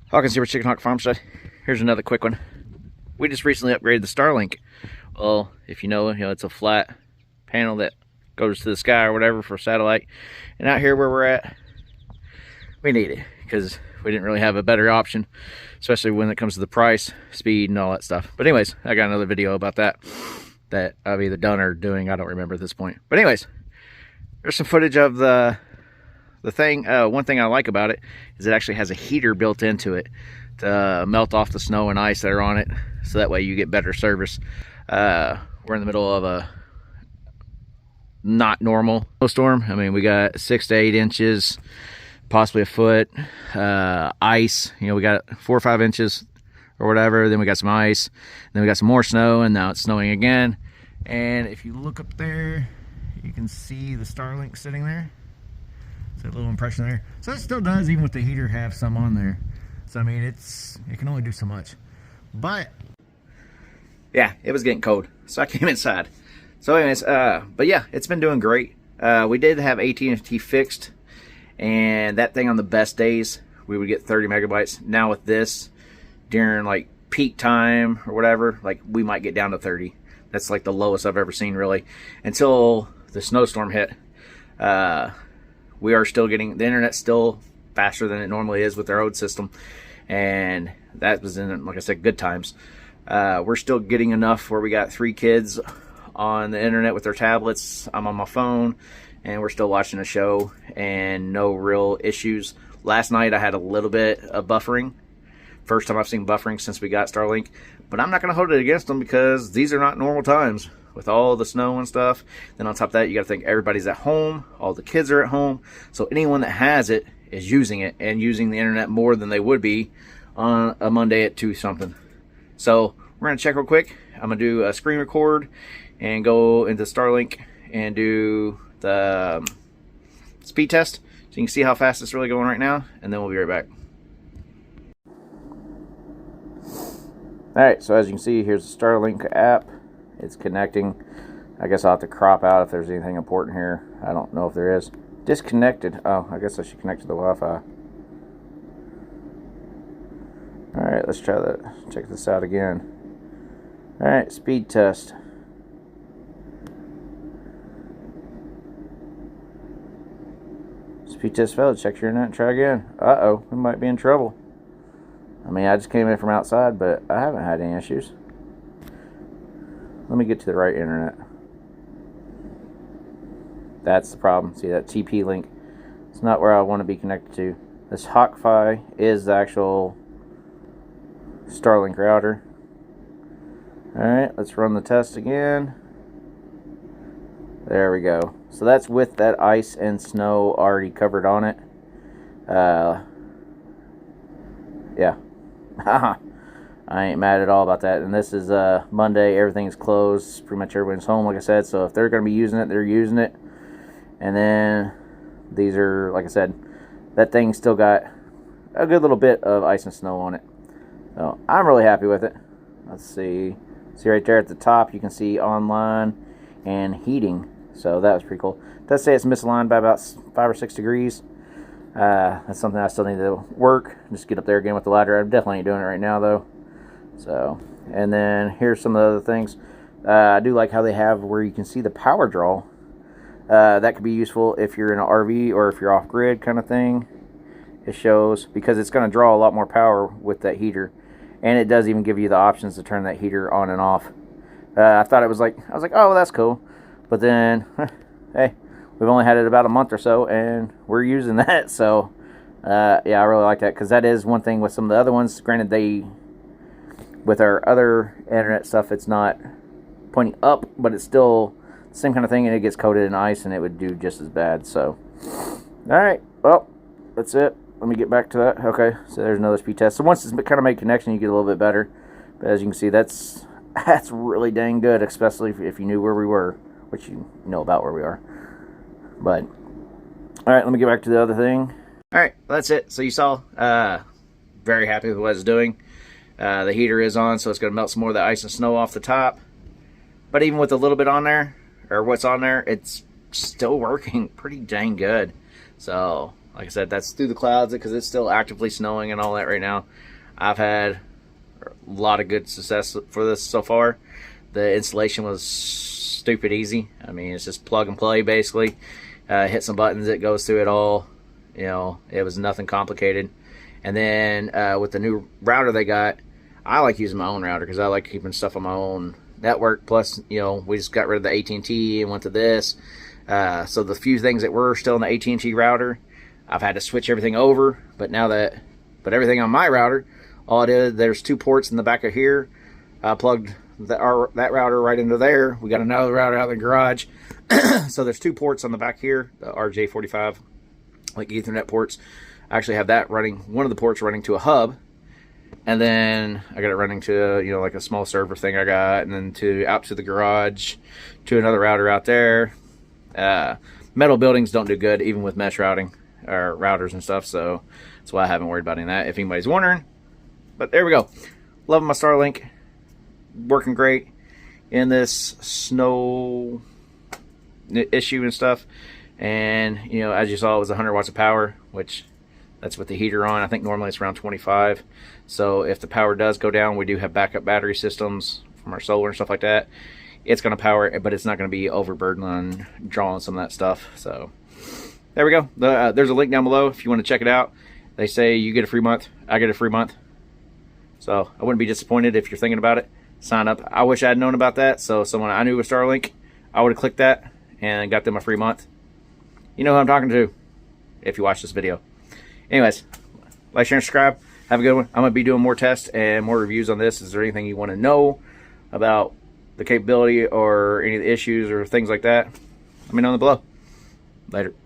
Hawkins here with Chickenhawkfarmstead. Here's another quick one. We just recently upgraded the Starlink. Well, if you know, it's a flat panel that goes to the sky or whatever for satellite. And out here where we're at, we need it because we didn't really have a better option, especially when it comes to the price, speed, and all that stuff. But anyways, I got another video about that I've either done or doing. I don't remember at this point. But anyways, there's some footage of the thing. One thing I like about it is it actually has a heater built into it to melt off the snow and ice that are on it, so that way you get better service. We're in the middle of a not normal snowstorm. I mean, we got 6 to 8 inches, possibly a foot, ice. You know, we got 4 or 5 inches or whatever. Then we got some ice. Then we got some more snow, and now it's snowing again. And if you look up there, you can see the Starlink sitting there. So a little impression there. So it still does, even with the heater, have some on there. So I mean, it can only do so much. But yeah, it was getting cold, so I came inside. So anyways, but yeah, it's been doing great. We did have AT&T fixed, and that thing on the best days we would get 30 megabytes. Now with this, during like peak time or whatever, like we might get down to 30. That's like the lowest I've ever seen, really, until the snowstorm hit. We are still getting the internet still faster than it normally is with our old system, and that was in, like I said, good times. We're still getting enough where we got 3 kids on the internet with their tablets. I'm on my phone, and we're still watching a show, and no real issues. Last night I had a little bit of buffering. First time I've seen buffering since we got Starlink, but I'm not going to hold it against them because these are not normal times with all the snow and stuff. Then on top of that, you got to think everybody's at home, all the kids are at home, so anyone that has it is using it and using the internet more than they would be on a Monday at 2 something. So we're going to check real quick. I'm going to do a screen record and go into Starlink and do the speed test so you can see how fast it's really going right now, and then we'll be right back. Alright, so as you can see, here's the Starlink app. It's connecting. I guess I'll have to crop out if there's anything important here. I don't know if there is. Disconnected. Oh, I guess I should connect to the Wi-Fi. Alright, let's try that. Check this out again. Alright, speed test. Speed test failed. Check your internet and try again. Uh-oh, we might be in trouble. I mean, I just came in from outside, but I haven't had any issues. Let me get to the right internet. That's the problem. See that TP link? It's not where I want to be connected to. This Hawk-Fi is the actual Starlink router. Alright, let's run the test again. There we go. So that's with that ice and snow already covered on it. Yeah. Haha. I ain't mad at all about that. And this is Monday. Everything's closed. Pretty much everyone's home, like I said. So if they're going to be using it, they're using it. And then these are, like I said, that thing still got a good little bit of ice and snow on it. So I'm really happy with it. Let's see. See right there at the top, you can see online and heating. So that was pretty cool. It does say it's misaligned by about 5 or 6 degrees. That's something I still need to work. Just get up there again with the ladder. I definitely ain't doing it right now, though. So, and then here's some of the other things. I do like how they have where you can see the power draw. That could be useful if you're in an RV or if you're off-grid kind of thing. It shows, because it's going to draw a lot more power with that heater. And it does even give you the options to turn that heater on and off. I thought it was like, I was like, oh, that's cool. But then, hey, we've only had it about a month or so, and we're using that. So, yeah, I really like that, because that is one thing with some of the other ones. Granted, with our other internet stuff, it's not pointing up, but it's still the same kind of thing, and it gets coated in ice, and it would do just as bad. So, alright, well, that's it. Let me get back to that. Okay, so there's another speed test. So once it's kind of made connection, you get a little bit better. But as you can see, that's really dang good, especially if you knew where we were, which you know about where we are. But, alright, let me get back to the other thing. Alright, that's it. So you saw, very happy with what it's doing. The heater is on, so it's going to melt some more of the ice and snow off the top. But even with a little bit on there, or what's on there, it's still working pretty dang good. So Like I said, that's through the clouds because it's still actively snowing and all that right now. I've had a lot of good success for this so far. The installation was stupid easy. I mean, it's just plug and play basically. Hit some buttons, it goes through it all. You know, it was nothing complicated. And then with the new router they got, I like using my own router because I like keeping stuff on my own network. Plus, you know, we just got rid of the AT&T and went to this. So the few things that were still in the AT&T router, I've had to switch everything over. But now that, everything on my router, all I did, there's 2 ports in the back of here. I plugged that router right into there. We got another router out in the garage. So there's 2 ports on the back here, the RJ45, like Ethernet ports. I actually have that running, one of the ports running to a hub. And then I got it running to, you know, like a small server thing I got, and then out to the garage, to another router out there. Metal buildings don't do good, even with mesh routing, or routers and stuff, so that's why I haven't worried about any of that, if anybody's wondering. But there we go. Loving my Starlink. Working great in this snow issue and stuff. And, you know, as you saw, it was 100 watts of power, which that's with the heater on. I think normally it's around 25. So if the power does go down, we do have backup battery systems from our solar and stuff like that. It's going to power it, but it's not going to be overburdened on drawing some of that stuff. So there we go. There's a link down below if you want to check it out. They say you get a free month. I get a free month. So I wouldn't be disappointed if you're thinking about it. Sign up. I wish I had known about that. So someone I knew with Starlink, I would have clicked that and got them a free month. You know who I'm talking to if you watch this video. Anyways, like, share, and subscribe. Have a good one. I'm going to be doing more tests and more reviews on this. Is there anything you want to know about the capability or any of the issues or things like that? Let me know below. Later.